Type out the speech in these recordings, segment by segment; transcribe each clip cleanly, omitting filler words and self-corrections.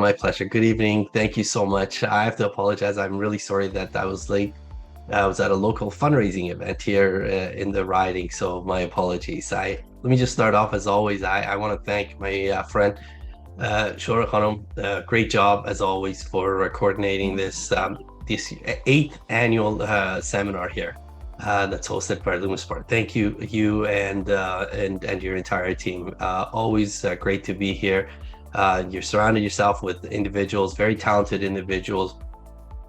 my pleasure. Good evening. Thank you so much. I have to apologize. I'm really sorry that I was late. I was at a local fundraising event here in the riding, so my apologies. Let me just start off as always. I want to thank my friend Shora Khanum. Great job as always for coordinating this eighth annual seminar here that's hosted by Lumesmart. Thank you, you and your entire team. Always great to be here. You're surrounded yourself with individuals, very talented individuals,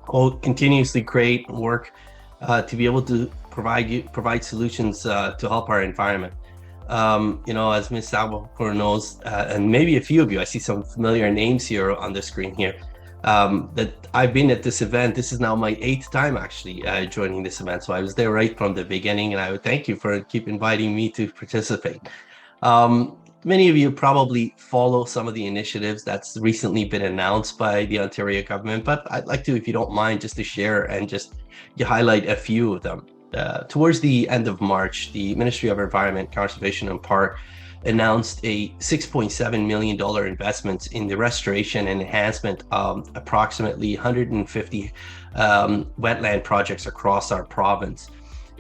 who continuously create work to be able to provide solutions to help our environment. As Ms. Salvador knows, and maybe a few of you, I see some familiar names here on the screen here, that I've been at this event. This is now my 8th time actually joining this event. So I was there right from the beginning, and I would thank you for keep inviting me to participate. Many of you probably follow some of the initiatives that's recently been announced by the Ontario government, but I'd like to, if you don't mind, just to share and just highlight a few of them. Towards the end of March, the Ministry of Environment, Conservation and Park announced a $6.7 million investment in the restoration and enhancement of approximately 150 wetland projects across our province.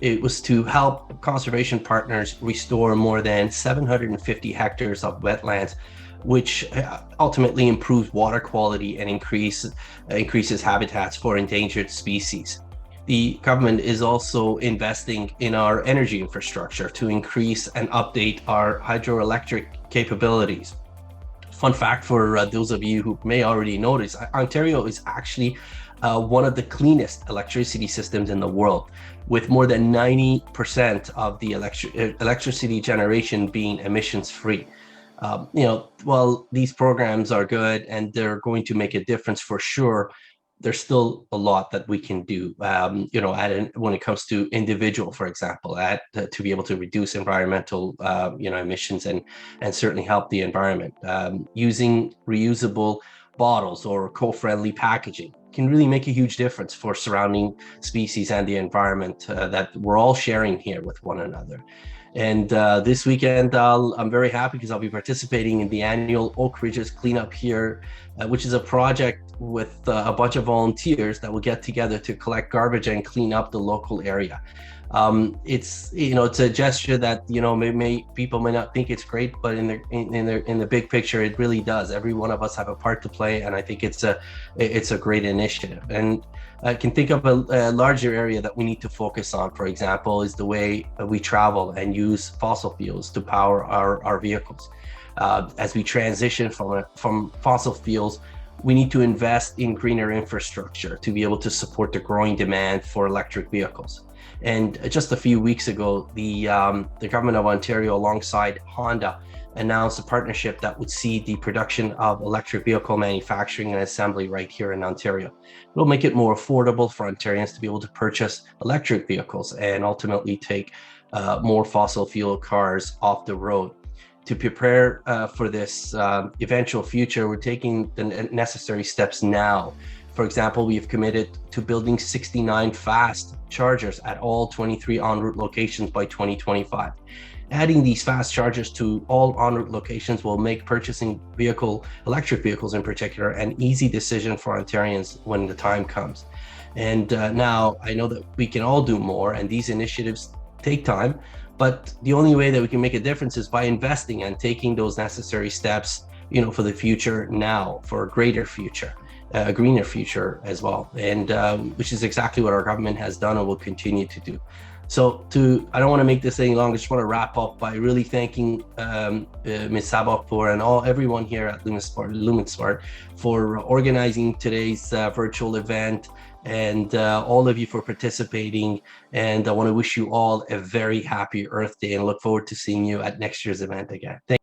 It was to help conservation partners restore more than 750 hectares of wetlands, which ultimately improves water quality and increases habitats for endangered species. The government is also investing in our energy infrastructure to increase and update our hydroelectric capabilities. Fun fact for those of you who may already notice, Ontario is actually one of the cleanest electricity systems in the world, with more than 90% of the electricity generation being emissions free. While these programs are good and they're going to make a difference for sure, there's still a lot that we can do, when it comes to individual, for example, to be able to reduce environmental, emissions and certainly help the environment. Using reusable bottles or co-friendly packaging can really make a huge difference for surrounding species and the environment that we're all sharing here with one another. And this weekend, I'm very happy because I'll be participating in the annual Oak Ridges Cleanup here, which is a project with a bunch of volunteers that will get together to collect garbage and clean up the local area. It's a gesture that people may not think it's great, but in the big picture, it really does. Every one of us have a part to play, and I think it's a great initiative. And I can think of a larger area that we need to focus on. For example, is the way we travel and use fossil fuels to power our vehicles. As we transition from fossil fuels, we need to invest in greener infrastructure to be able to support the growing demand for electric vehicles. And just a few weeks ago, the government of Ontario, alongside Honda, announced a partnership that would see the production of electric vehicle manufacturing and assembly right here in Ontario. It'll make it more affordable for Ontarians to be able to purchase electric vehicles and ultimately take more fossil fuel cars off the road. To prepare for this eventual future, we're taking the necessary steps now. For example, we've committed to building 69 fast chargers at all 23 en route locations by 2025. Adding these fast chargers to all en route locations will make purchasing electric vehicles in particular, an easy decision for Ontarians when the time comes. And now I know that we can all do more, and these initiatives take time, but the only way that we can make a difference is by investing and taking those necessary steps, for the future now, for a greater future. A greener future as well, and which is exactly what our government has done and will continue to do. So I don't want to make this any longer. I just want to wrap up by really thanking Ms. Salvador and everyone here at Lumesmart for organizing today's virtual event, and all of you for participating. And I want to wish you all a very happy Earth Day and look forward to seeing you at next year's event again. Thank